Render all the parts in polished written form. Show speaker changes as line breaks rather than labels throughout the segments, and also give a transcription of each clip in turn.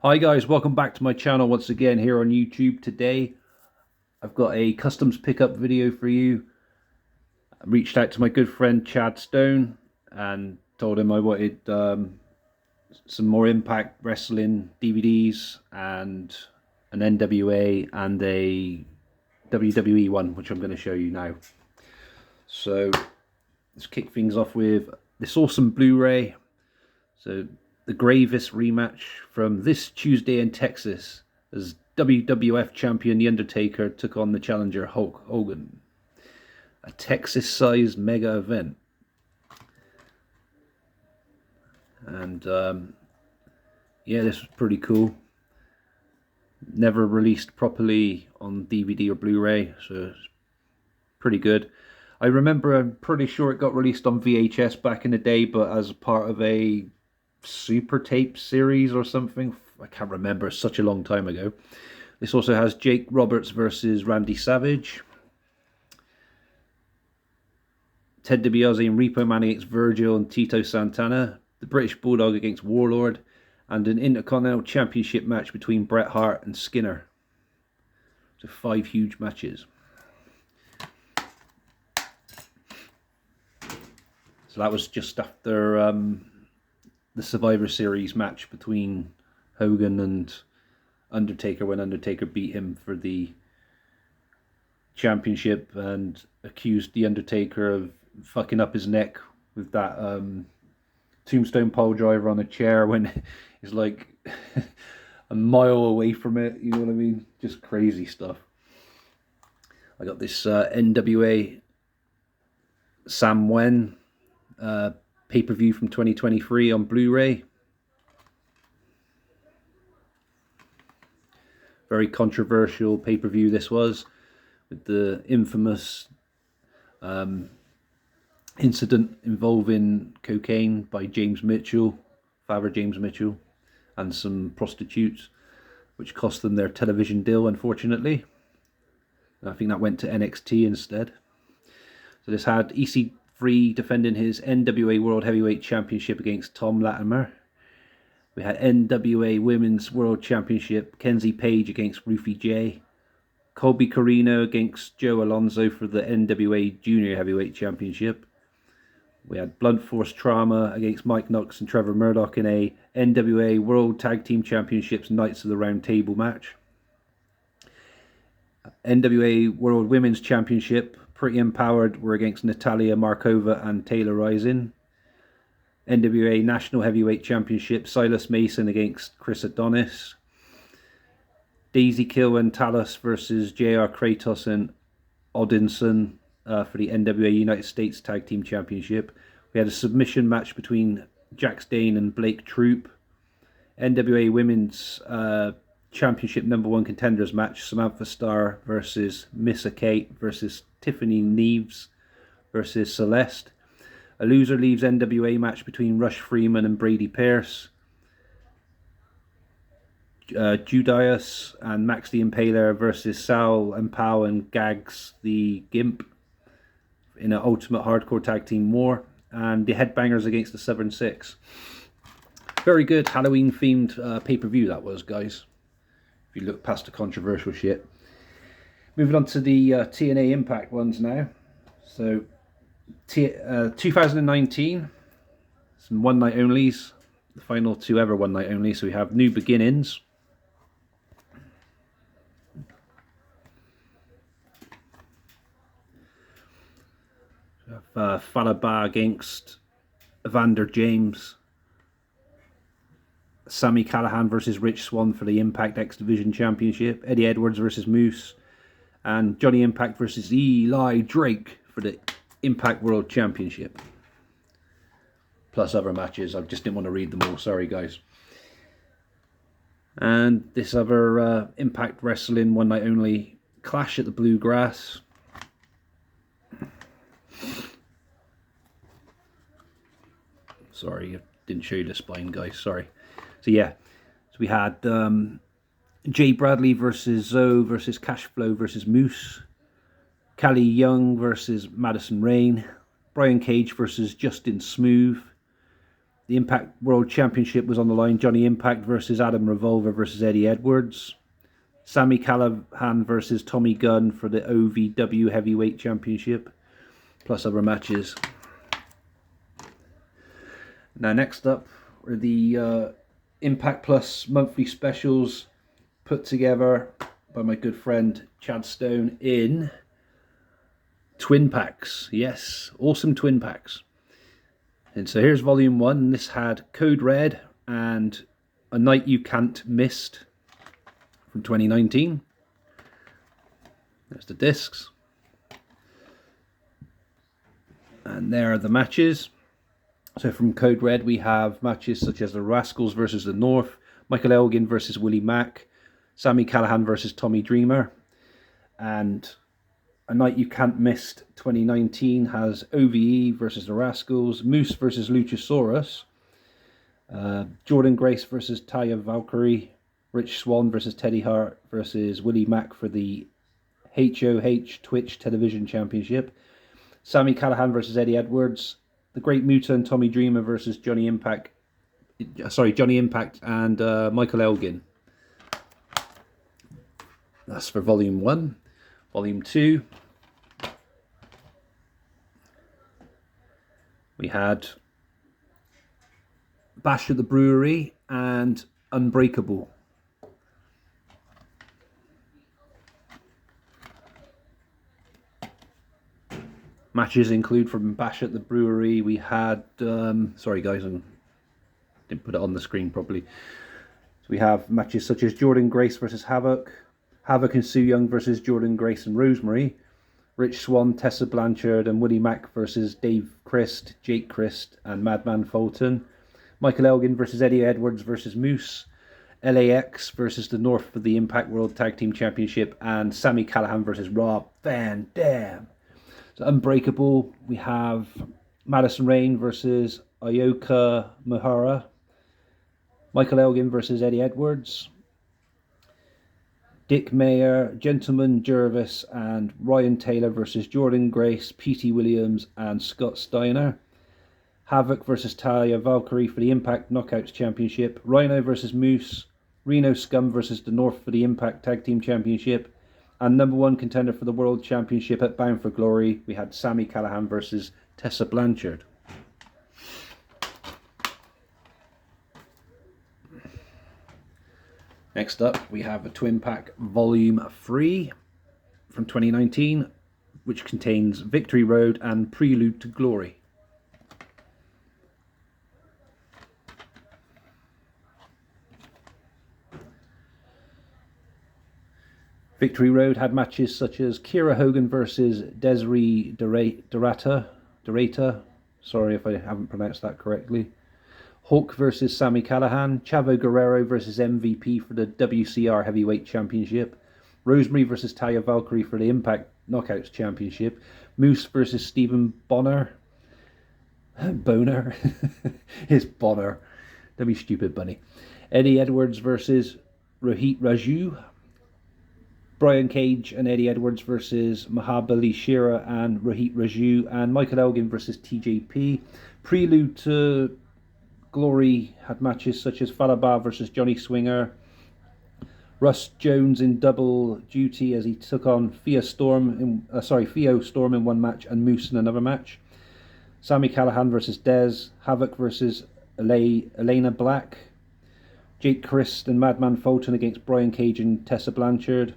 Hi guys, welcome back to my channel once again here on YouTube. Today I've got a customs pickup video for you. I reached out to my good friend Chad Stone and told him I wanted some more Impact Wrestling DVDs and an NWA and a WWE one, which I'm going to show you now. So let's kick things off with this awesome Blu-ray. So the gravest rematch from this Tuesday in Texas as WWF champion The Undertaker took on the challenger Hulk Hogan. A Texas-sized mega event. And yeah, this was pretty cool. Never released properly on DVD or Blu-ray, so it's pretty good. I remember, I'm pretty sure it got released on VHS back in the day, but as part of a super tape series or something. I can't remember, it's such a long time ago. This also has Jake Roberts versus Randy Savage, Ted DiBiase and Repo Man against Virgil and Tito Santana, the British Bulldog against Warlord, and an Intercontinental Championship match between Bret Hart and Skinner. So 5 huge matches. So that was just after the Survivor Series match between Hogan and Undertaker, when Undertaker beat him for the championship and accused the Undertaker of fucking up his neck with that tombstone pole driver on a chair when he's like a mile away from it, you know what I mean? Just crazy stuff. I got this NWA Sam Wen pay-per-view from 2023 on Blu-ray. Very controversial pay-per-view this was, with the infamous incident involving cocaine by James Mitchell, Father James Mitchell, and some prostitutes, which cost them their television deal, unfortunately. And I think that went to NXT instead. So this had EC3 defending his NWA World Heavyweight Championship against Tom Latimer. We had NWA Women's World Championship, Kenzie Page against Ruthie J. Colby Corino against Joe Alonzo for the NWA Junior Heavyweight Championship. We had Blunt Force Trauma against Mike Knox and Trevor Murdoch in a NWA World Tag Team Championships Knights of the Round Table match. NWA World Women's Championship, Pretty Empowered were against Natalia Markova and Taylor Rising. NWA National Heavyweight Championship, Silas Mason against Chris Adonis. Daisy Kill and Talos versus JR Kratos and Odinson for the NWA United States Tag Team Championship. We had a submission match between Jax Dane and Blake Troop. NWA Women's Championship #1 contenders match, Samantha Starr versus Missa Kate versus Tiffany Neves versus Celeste. A loser leaves NWA match between Rush Freeman and Brady Pierce. Judas and Max the Impaler versus Sal and Pau and Gags the Gimp in an Ultimate Hardcore Tag Team War. And the Headbangers against the Southern Six. Very good Halloween themed pay-per-view that was, guys. If you look past the controversial shit. Moving on to the TNA Impact ones now. So 2019, some one night onlys, the final 2 ever one night only. So we have New Beginnings, we have Falaba against Evander James, Sami Callihan versus Rich Swann for the Impact X Division Championship, Eddie Edwards versus Moose, and Johnny Impact versus Eli Drake for the Impact World Championship. Plus other matches. I just didn't want to read them all. Sorry, guys. And this other Impact Wrestling one night only, Clash at the Bluegrass. Sorry, I didn't show you the spine, guys. Sorry. So yeah. So we had Jay Bradley versus Zoe versus Cashflow versus Moose. Callie Young versus Madison Rain. Brian Cage versus Justin Smooth. The Impact World Championship was on the line. Johnny Impact versus Adam Revolver versus Eddie Edwards. Sami Callihan versus Tommy Gunn for the OVW Heavyweight Championship, plus other matches. Now next up are the Impact Plus monthly specials put together by my good friend Chad Stone in twin packs. Yes, awesome twin packs. And so here's volume 1. This had Code Red and A Night You Can't Miss from 2019. There's the discs. And there are the matches. So from Code Red we have matches such as the Rascals versus the North, Michael Elgin versus Willie Mack, Sami Callihan versus Tommy Dreamer, and A Night You Can't Miss 2019 has OVE versus the Rascals, Moose versus Luchasaurus, Jordan Grace versus Taya Valkyrie, Rich Swann versus Teddy Hart versus Willie Mack for the HOH Twitch Television Championship, Sami Callihan versus Eddie Edwards, The Great Muta and Tommy Dreamer versus Johnny Impact and Michael Elgin. That's for volume 1. Volume 2, we had Bash at the Brewery and Unbreakable. Matches include from Bash at the Brewery, we had, sorry guys, I didn't put it on the screen properly. So we have matches such as Jordan Grace versus Havoc, Havoc and Sue Young versus Jordan Grace and Rosemary, Rich Swann, Tessa Blanchard and Willie Mack versus Dave Christ, Jake Christ and Madman Fulton, Michael Elgin versus Eddie Edwards versus Moose, LAX versus the North for the Impact World Tag Team Championship, and Sami Callihan versus Rob Van Dam. So Unbreakable, we have Madison Rayne versus Ayoka Mihara, Michael Elgin versus Eddie Edwards, Dick Mayer, Gentleman Jervis and Ryan Taylor versus Jordan Grace, P.T. Williams and Scott Steiner, Havoc versus Taya Valkyrie for the Impact Knockouts Championship, Rhino versus Moose, Reno Scum versus the North for the Impact Tag Team Championship, and number 1 contender for the World Championship at Bound for Glory, we had Sami Callihan versus Tessa Blanchard. Next up, we have a twin pack volume 3 from 2019, which contains Victory Road and Prelude to Glory. Victory Road had matches such as Kiera Hogan versus Desiree Dorata, sorry if I haven't pronounced that correctly, Hawk versus Sami Callihan, Chavo Guerrero versus MVP for the WCR Heavyweight Championship, Rosemary versus Taya Valkyrie for the Impact Knockouts Championship, Moose versus Stephen Boner, his Bonner, don't be stupid bunny, Eddie Edwards versus Rohit Raju, Brian Cage and Eddie Edwards versus Mahabali Shira and Rohit Raju, and Michael Elgin versus TJP. Prelude to Glory had matches such as Falaba versus Johnny Swinger, Russ Jones in double duty as he took on Theo Storm in one match and Moose in another match, Sami Callihan versus Dez, Havoc versus Elena Black, Jake Christ and Madman Fulton against Brian Cage and Tessa Blanchard,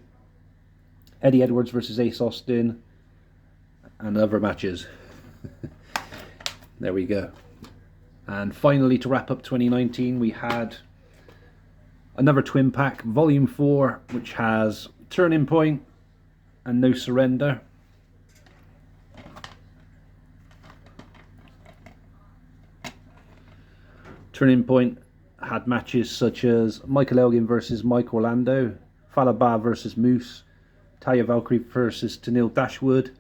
Eddie Edwards versus Ace Austin, and other matches. There we go. And finally, to wrap up 2019, we had another twin pack, volume 4, which has Turning Point and No Surrender. Turning Point had matches such as Michael Elgin versus Mike Orlando, Falaba versus Moose, Taya Valkyrie versus Tenille Dashwood,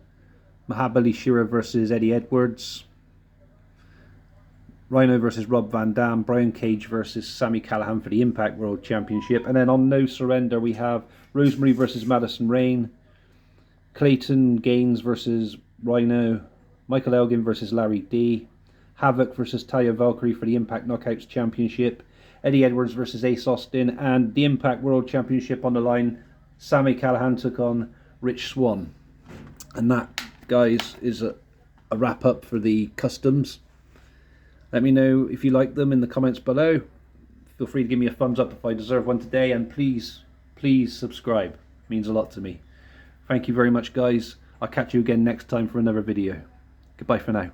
Mahabali Shira versus Eddie Edwards, Rhino versus Rob Van Dam, Brian Cage versus Sami Callihan for the Impact World Championship. And then on No Surrender we have Rosemary versus Madison Rayne, Clayton Gaines versus Rhino, Michael Elgin versus Larry D, Havoc versus Taya Valkyrie for the Impact Knockouts Championship, Eddie Edwards versus Ace Austin, and the Impact World Championship on the line. Sami Callihan took on Rich Swann. And that, guys, is a wrap up for the customs. Let me know if you like them in the comments below. Feel free to give me a thumbs up if I deserve one today, and please subscribe. It means a lot to me. Thank you very much, guys. I'll catch you again next time for another video. Goodbye for now.